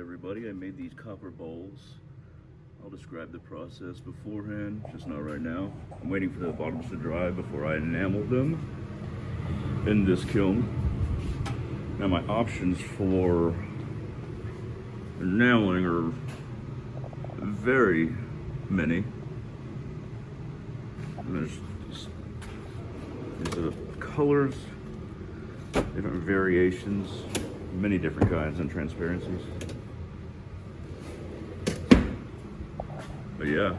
everybody, I made these copper bowls. I'll describe the process beforehand, just not right now. I'm waiting for the bottoms to dry before I enamel them in this kiln. Now my options for enameling are very many. And there's these are the colors, different variations, many different kinds and transparencies. But yeah,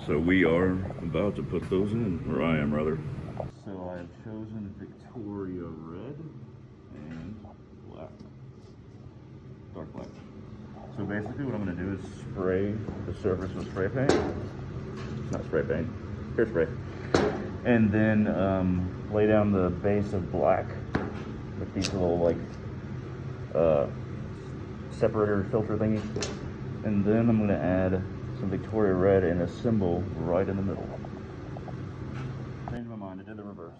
so we are about to put those in, or I am rather. So I have chosen Victoria Red and black, dark black. So basically what I'm going to do is spray the surface with spray paint, not spray paint, hairspray, and then lay down the base of black with these little like separator filter thingies, and then I'm going to add some Victoria Red and a symbol right in the middle. Changed my mind, I did the reverse,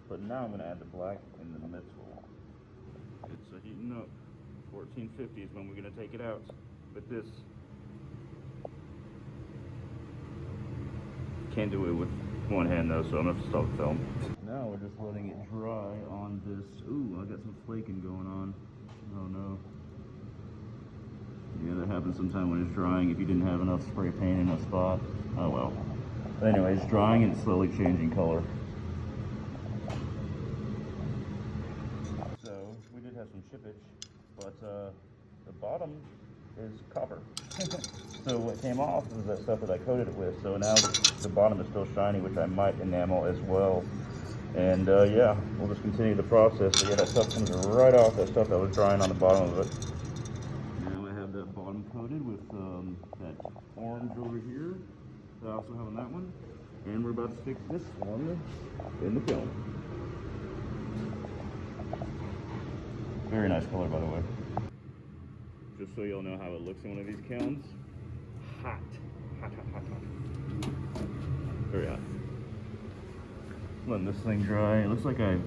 but now I'm going to add the black in the middle. It's heating up. 1450 is when we're going to take it out with this. Can't do it with one hand though, so I'm going to have to stop the film. Now we're just letting it dry on this. Ooh, I got some flaking going on. Oh no. Yeah, that happens sometime when it's drying if you didn't have enough spray paint in a spot. Oh well. But anyway, it's drying and it's slowly changing color. So, we did have some chippage, but the bottom is copper. So what came off was that stuff that I coated it with. So now the bottom is still shiny, which I might enamel as well. And yeah, we'll just continue the process. So yeah, that stuff comes right off, that stuff that was drying on the bottom of it. Now I have that bottom coated with that orange over here that I also have on that one. And we're about to stick this one in the kiln. Very nice color, by the way. Just so y'all know how it looks in one of these kilns. Hot. Hot, hot, hot, hot. Very hot. Letting this thing dry. It looks like I'm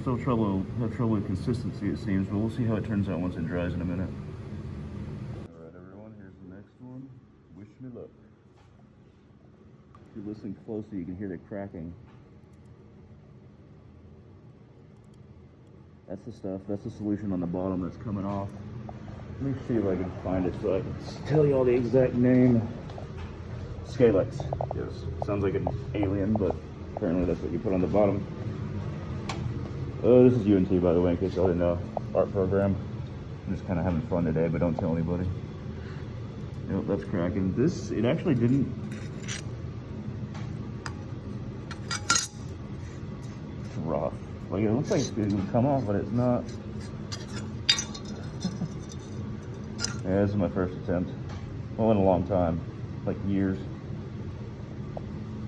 still have trouble with consistency, it seems, but we'll see how it turns out once it dries in a minute. Alright everyone, here's the next one. Wish me luck. If you're listening closely, you can hear the cracking. That's the stuff, that's the solution on the bottom that's coming off. Let me see if I can find it so I can tell you all the exact name. Scalex. Yes, sounds like an alien, but apparently that's what you put on the bottom. This is UNT, by the way, in case y'all didn't know. Art program. I'm just kind of having fun today, but don't tell anybody. Yep, that's cracking. This, it actually didn't. It's rough. Like, it looks like it would come off, but it's not. Yeah, this is my first attempt. Well, in a long time. Like years.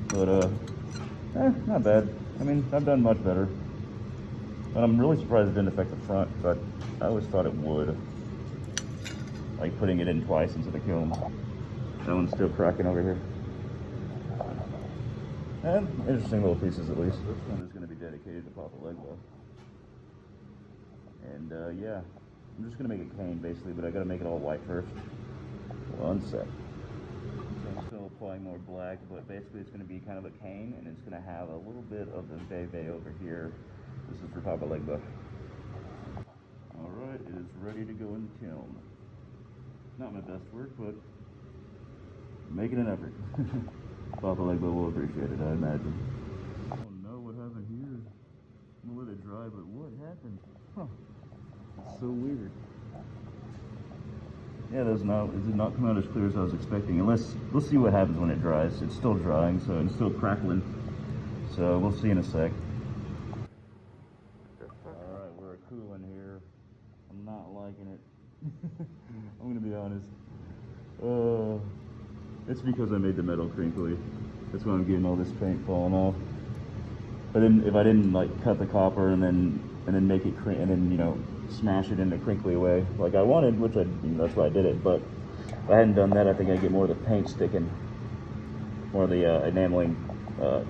But, not bad. I mean, I've done much better. And I'm really surprised it didn't affect the front, but I always thought it would. Like putting it in twice into the kiln. That one's still cracking over here. And interesting little pieces at least. This one is going to be dedicated to Papa Legba. And yeah, I'm just going to make it cane basically, but I got to make it all white first. One sec. I'm still applying more black, but basically it's going to be kind of a cane, and it's going to have a little bit of the Veve over here. This is for Papa Legba. Alright, it is ready to go in the kiln. Not my best work, but making an effort. Papa Legba will appreciate it, I imagine. Oh no, what happened here? I'm gonna let it dry, but what happened? Huh. It's so weird. Yeah, it did not come out as clear as I was expecting. Unless, we'll see what happens when it dries. It's still drying, so it's still crackling. So we'll see in a sec. Alright, we're cooling here. I'm not liking it. I'm gonna be honest. It's because I made the metal crinkly. That's why I'm getting all this paint falling off. But then if I didn't like cut the copper and then make it and then, you know, smash it in a crinkly way like I wanted, which that's why I did it. But if I hadn't done that, I think I'd get more of the paint sticking, more of the enameling, the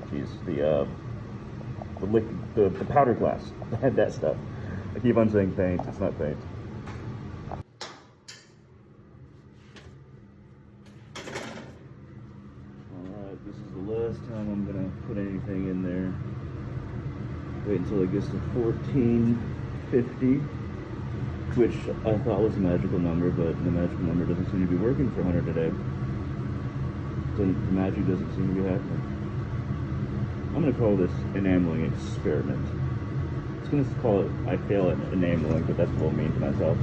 powder glass. I had that stuff. I keep on saying paint, it's not paint. Wait until it gets to 1450, which I thought was a magical number, but the magical number doesn't seem to be working for Hunter today. The magic doesn't seem to be happening. I'm going to call this enameling experiment. It's going to call it, I fail at enameling, but that's a little mean to myself.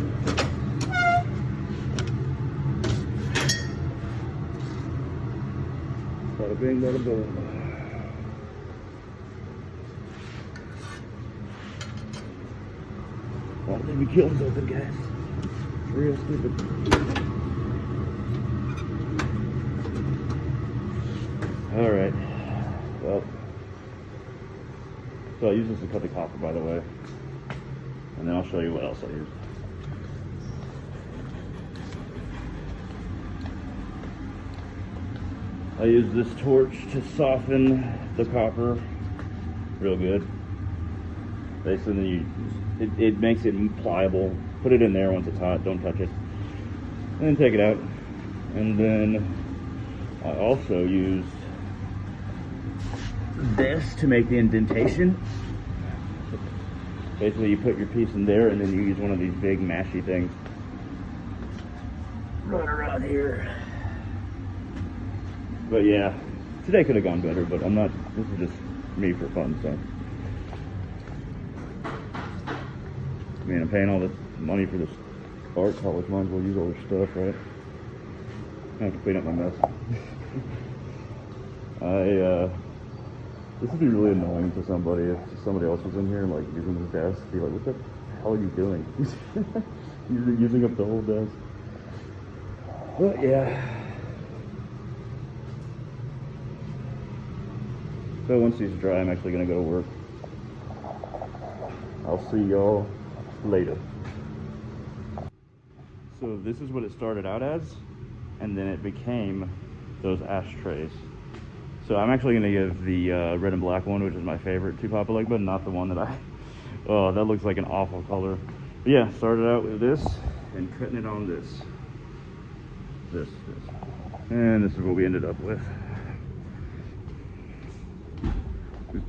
Bada bing, bada boom. Oh, let me kill him open, guys. It's real stupid. Alright. Well. So I use this to cut the copper, by the way. And then I'll show you what else I use. I use this torch to soften the copper real good. Basically, it makes it pliable. Put it in there once it's hot, don't touch it. And then take it out. And then I also use this to make the indentation. Basically, you put your piece in there and then you use one of these big mashy things. Run around here. But yeah, today could have gone better, but I'm not, this is just me for fun, so. I mean, I'm paying all this money for this art college, might as well use all this stuff, right? I have to clean up my mess. This would be really annoying to somebody if somebody else was in here, like, using this desk, be like, what the hell are you doing? You're using up the whole desk. But yeah. So once these dry, I'm actually gonna go to work. I'll see y'all later. So this is what it started out as, and then it became those ashtrays. So I'm actually gonna give the red and black one, which is my favorite, to Papa Leg, but not the one that oh, that looks like an awful color. But yeah, started out with this and cutting it on this. And this is what we ended up with. Give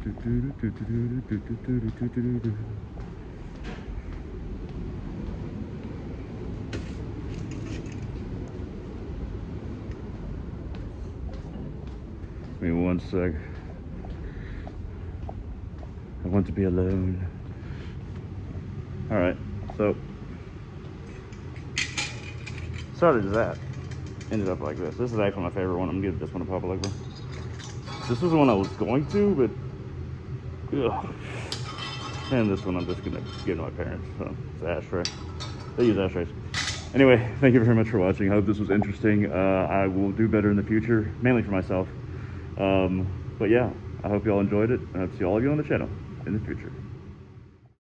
me one sec. I want to be alone. Alright, so started as that. Ended up like this. This is actually my favorite one. I'm gonna give this one a Papa Leg. This was the one I was going to, but ugh. And this one I'm just gonna give to my parents. So it's an ashtray. They use ashtrays. Anyway, thank you very much for watching. I hope this was interesting. I will do better in the future, mainly for myself. But yeah, I hope you all enjoyed it. I hope to see all of you on the channel in the future.